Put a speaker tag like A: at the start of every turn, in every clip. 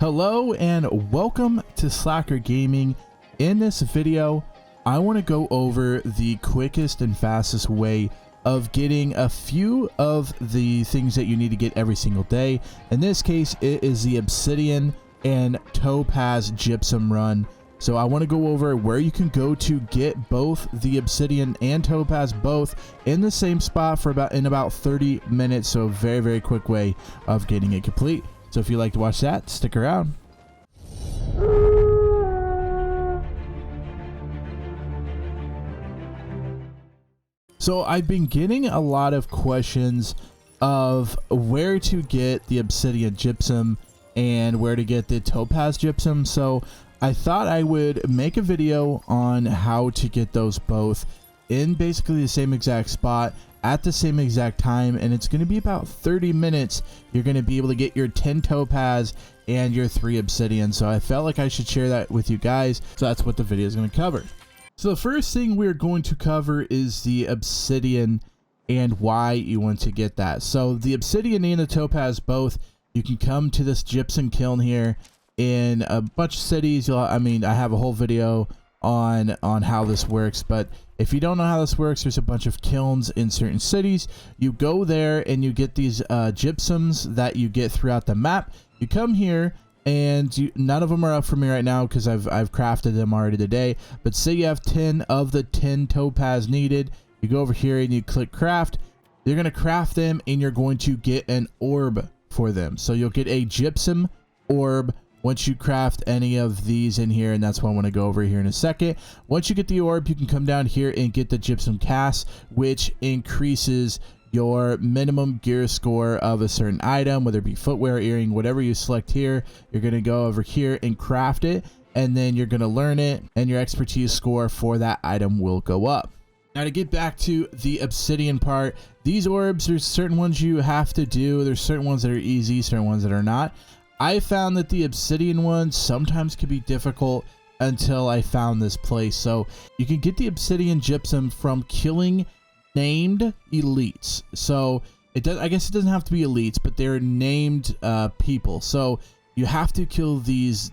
A: Hello and welcome to Slacker Gaming. In this video, I want to go over the quickest and fastest way of getting a few of the things that you need to get every single day. In this case, it is the Obsidian and Topaz Gypsum run. So I want to go over where you can go to get both the Obsidian and Topaz both in the same spot for about 30 minutes. So very quick way of getting it complete. So if you like to watch that, stick around. So I've been getting a lot of questions of where to get the Obsidian Gypsum and where to get the Topaz Gypsum. So I thought I would make a video on how to get those both in basically the same exact spot at the same exact time, and it's going to be about 30 minutes. You're going to be able to get your 10 Topaz and your 3 Obsidian. So I felt like I should share that with you guys. So that's what the video is going to cover. So the first thing we're going to cover is the Obsidian and why you want to get that. So the Obsidian and the Topaz both, you can come to this gypsum kiln here in a bunch of cities. I have a whole video on how this works, but if you don't know how this works, there's a bunch of kilns in certain cities. You go there and you get these gypsums that you get throughout the map. You come here and none of them are up for me right now because I've crafted them already today, but say you have 10 of the 10 Topaz needed. You go over here and you click craft. You're going to craft them and you're going to get an orb for them. So you'll get a gypsum orb once you craft any of these in here, and that's what I want to go over here in a second. Once you get the orb, you can come down here and get the gypsum cast, which increases your minimum gear score of a certain item, whether it be footwear, earring, whatever you select here. You're going to go over here and craft it, and then you're going to learn it, and your expertise score for that item will go up. Now to get back to the Obsidian part, these orbs, there's certain ones you have to do. There's certain ones that are easy, certain ones that are not. I found that the Obsidian ones sometimes could be difficult until I found this place. So you can get the Obsidian Gypsum from killing named elites. So I guess it doesn't have to be elites, but they're named people. So you have to kill these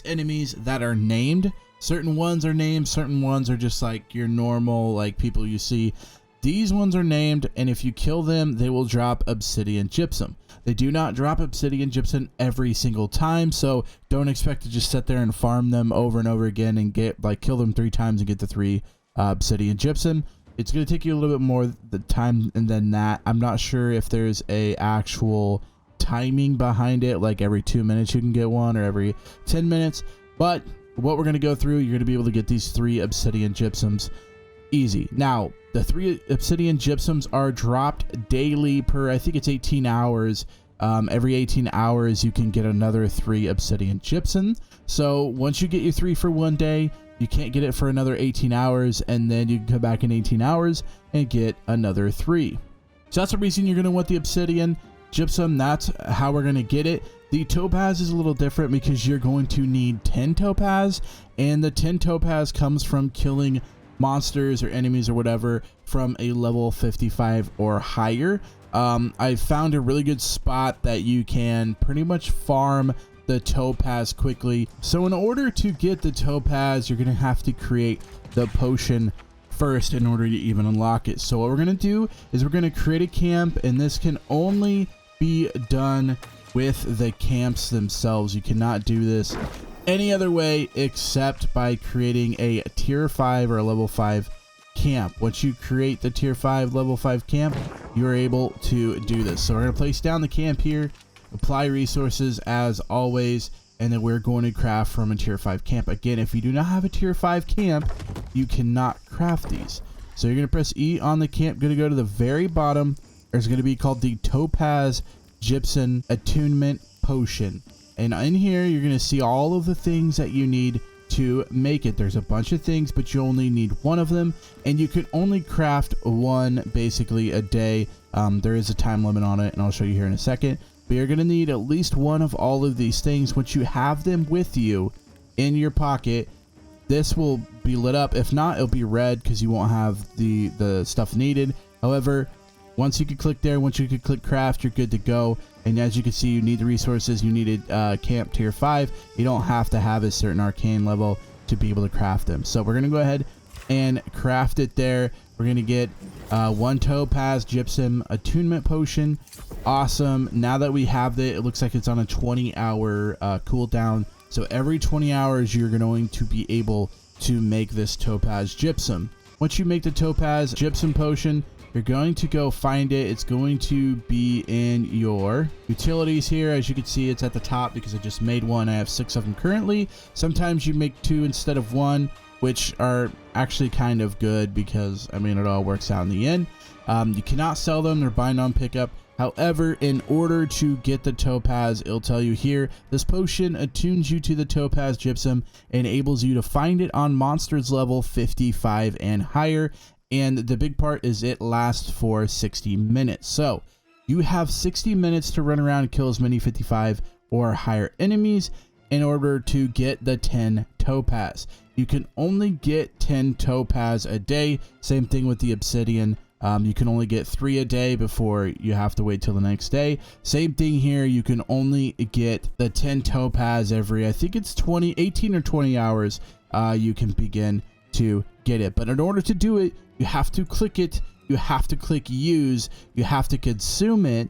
A: enemies that are named. Certain ones are named, certain ones are just like your normal like people you see. These ones are named, and if you kill them, they will drop Obsidian Gypsum. They do not drop Obsidian Gypsum every single time, so don't expect to just sit there and farm them over and over again and get kill them 3 times and get the 3 Obsidian Gypsum. It's going to take you a little bit more the time than that. I'm not sure if there's a actual timing behind it, like every 2 minutes you can get one or every 10 minutes, but what we're going to go through, you're going to be able to get these 3 Obsidian Gypsums easy. Now, the 3 Obsidian Gypsums are dropped daily per, I think it's 18 hours. Every 18 hours, you can get another 3 Obsidian Gypsum. So once you get your 3 for one day, you can't get it for another 18 hours, and then you can come back in 18 hours and get another 3. So that's the reason you're going to want the Obsidian Gypsum. That's how we're going to get it. The Topaz is a little different because you're going to need 10 Topaz, and the 10 Topaz comes from killing monsters or enemies or whatever from a level 55 or higher. I found a really good spot that you can pretty much farm the Topaz quickly. So in order to get the Topaz, you're going to have to create the potion first in order to even unlock it. So what we're going to do is we're going to create a camp, and this can only be done with the camps themselves. You cannot do this any other way except by creating a tier 5 or a level 5 camp. Once you create the tier 5 level 5 camp, you're able to do this. So we're going to place down the camp here, apply resources as always, and then we're going to craft from a tier 5 camp. Again, if you do not have a tier 5 camp, you cannot craft these. So you're going to press E on the camp, going to go to the very bottom. There's going to be called the Topaz Gypsum Attunement Potion. And in here, you're going to see all of the things that you need to make it. There's a bunch of things, but you only need one of them, and you can only craft one basically a day. There is a time limit on it, and I'll show you here in a second. But you're going to need at least one of all of these things. Once you have them with you in your pocket, this will be lit up. If not, it'll be red because you won't have the stuff needed. However, Once you can click there, once you can click craft, you're good to go. And as you can see, you need the resources. You needed camp tier 5. You don't have to have a certain arcane level to be able to craft them. So we're going to go ahead and craft it there. We're going to get 1 Topaz Gypsum attunement potion. Awesome. Now that we have it, it looks like it's on a 20-hour cooldown. So every 20 hours, you're going to be able to make this Topaz Gypsum. Once you make the Topaz Gypsum potion, you're going to go find it. It's going to be in your utilities here. As you can see, it's at the top because I just made one. I have 6 of them currently. Sometimes you make 2 instead of 1, which are actually kind of good because, I mean, it all works out in the end. You cannot sell them. They're bind on pickup. However, in order to get the Topaz, it'll tell you here, this potion attunes you to the Topaz Gypsum, enables you to find it on monsters level 55 and higher. And the big part is it lasts for 60 minutes. So you have 60 minutes to run around and kill as many 55 or higher enemies in order to get the 10 Topaz. You can only get 10 Topaz a day. Same thing with the Obsidian. You can only get 3 a day before you have to wait till the next day. Same thing here. You can only get the 10 Topaz every, I think it's 18 or 20 hours. You can begin to get it. But in order to do it, you have to click it. You have to click use. You have to consume it.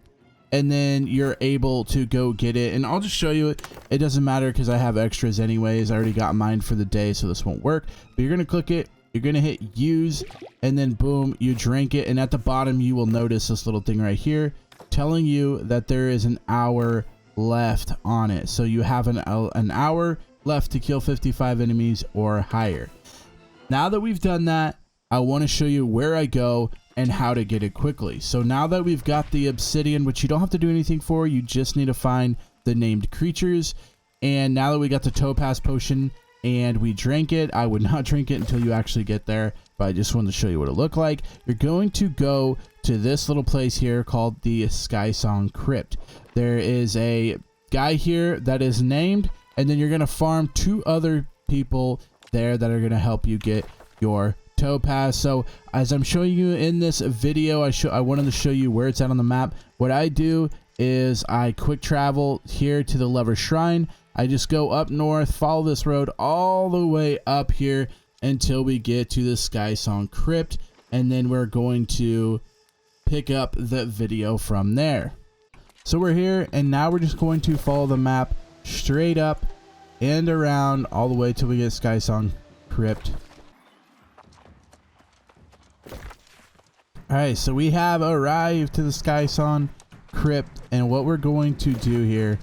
A: And then you're able to go get it. And I'll just show you it. It doesn't matter because I have extras anyways. I already got mine for the day, so this won't work. But you're going to click it. You're going to hit use. And then boom, you drink it. And at the bottom, you will notice this little thing right here telling you that there is an hour left on it. So you have an hour left to kill 55 enemies or higher. Now that we've done that, I want to show you where I go and how to get it quickly. So now that we've got the Obsidian, which you don't have to do anything for, you just need to find the named creatures. And now that we got the Topaz potion and we drank it, I would not drink it until you actually get there, but I just wanted to show you what it looked like. You're going to go to this little place here called the Sky Song Crypt. There is a guy here that is named, and then you're going to farm 2 other people there that are going to help you get your Topaz. So as I'm showing you in this video, I wanted to show you where it's at on the map. What I do is I quick travel here to the Lover Shrine. I just go up north, follow this road all the way up here until we get to the Sky Song Crypt, and then we're going to pick up the video from there. So we're here, and now we're just going to follow the map straight up and around all the way till we get Sky Song Crypt. Alright, so we have arrived to the Sky Song Crypt, and what we're going to do here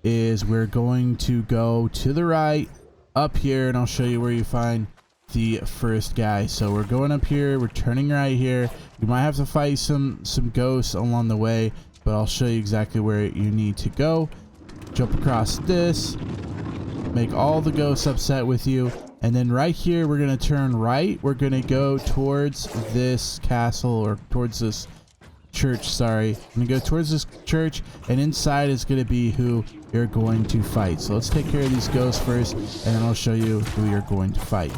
A: is we're going to go to the right up here, and I'll show you where you find the first guy. So we're going up here, we're turning right here. You might have to fight some ghosts along the way, but I'll show you exactly where you need to go. Jump across this, make all the ghosts upset with you, and then right here we're going to turn right. We're going to go towards this castle, or towards this church, sorry. I'm going to go towards this church, and inside is going to be who you're going to fight. So let's take care of these ghosts first, and then I'll show you who you're going to fight.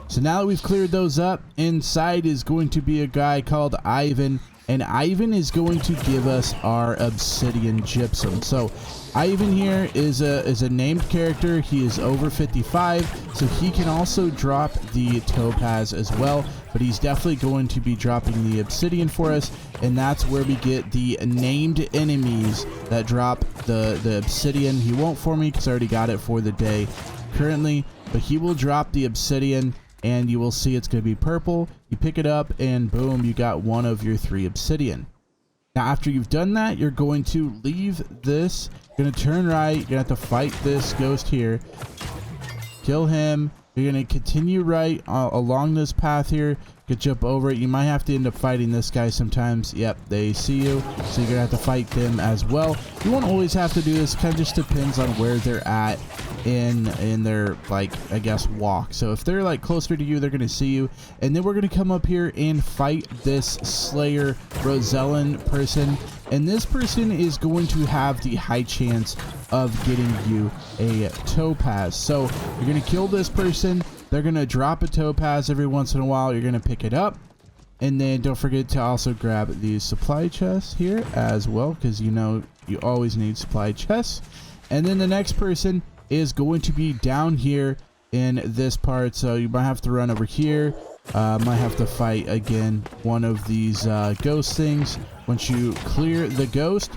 A: So now that we've cleared those up, inside is going to be a guy called Ivan, and Ivan is going to give us our Obsidian Gypsum. So Ivan here is a named character. He is over 55, so he can also drop the Topaz as well, but he's definitely going to be dropping the Obsidian for us, and that's where we get the named enemies that drop the Obsidian. He won't for me because I already got it for the day currently, but he will drop the Obsidian, and you will see it's going to be purple. You pick it up, and boom, you got one of your 3 Obsidian. Now, after you've done that, you're going to leave this. You're going to turn right. You're going to have to fight this ghost here. Kill him. You're going to continue right along this path here. You can jump over it. You might have to end up fighting this guy sometimes. Yep, they see you, so you're going to have to fight them as well. You won't always have to do this. Kind of just depends on where they're at in their, like, I guess, walk. So if they're like closer to you, they're going to see you. And then we're going to come up here and fight this Slayer Rosellan person. And this person is going to have the high chance of getting you a Topaz. So you're going to kill this person. They're going to drop a Topaz every once in a while. You're going to pick it up, And then don't forget to also grab these supply chests here as well, because you know you always need supply chests. And then the next person is going to be down here in this part, so you might have to run over here. Might have to fight again one of these ghost things. Once you clear the ghost,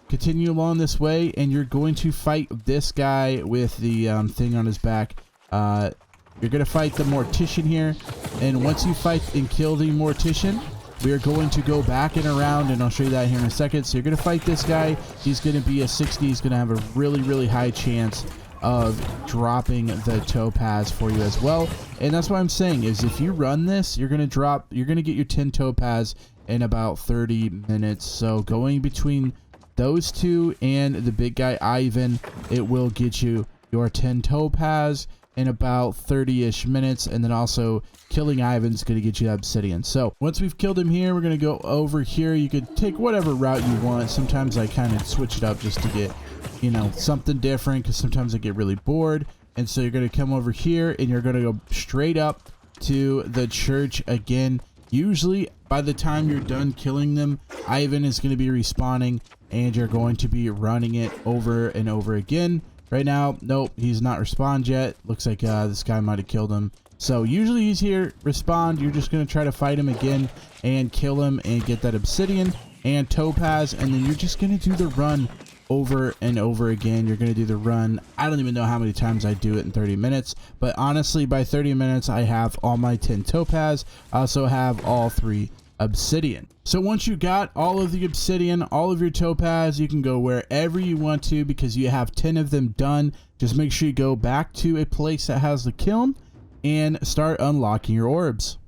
A: continue along this way, and you're going to fight this guy with the thing on his back. You're going to fight the mortician here, and once you fight and kill the mortician, we are going to go back and around, and I'll show you that here in a second. So you're going to fight this guy. He's going to be a 60. He's going to have a really high chance of dropping the topaz for you as well. And that's what I'm saying is if you run this, you're going to get your 10 topaz in about 30 minutes. So going between those two and the big guy Ivan, it will get you your 10 topaz in about 30-ish minutes, and then also killing Ivan's going to get you that obsidian. So once we've killed him here, we're going to go over here. You could take whatever route you want. Sometimes I kind of switch it up just to get, you know, something different, because sometimes I get really bored. And so you're going to come over here and you're going to go straight up to the church again. Usually by the time you're done killing them, Ivan is going to be respawning and you're going to be running it over and over again. Right now, nope, he's not respawned yet. Looks like this guy might have killed him. So usually he's here, respond. You're just going to try to fight him again and kill him and get that obsidian and topaz. And then you're just going to do the run over and over again. You're going to do the run. I don't even know how many times I do it in 30 minutes. But honestly, by 30 minutes, I have all my 10 topaz. I also have all 3 obsidian. So once you got all of the obsidian, all of your topaz, you can go wherever you want to because you have 10 of them done. Just make sure you go back to a place that has the kiln and start unlocking your orbs.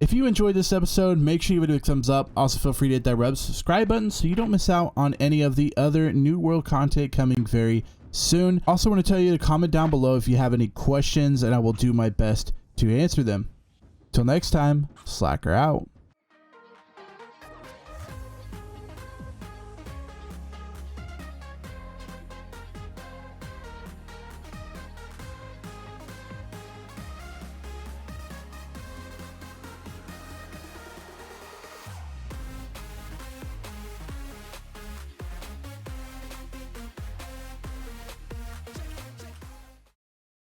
A: If you enjoyed this episode, make sure you give it a thumbs up. Also feel free to hit that red subscribe button so you don't miss out on any of the other New World content coming very soon. Also want to tell you to comment down below if you have any questions and I will do my best to answer them. Till next time, Slacker out.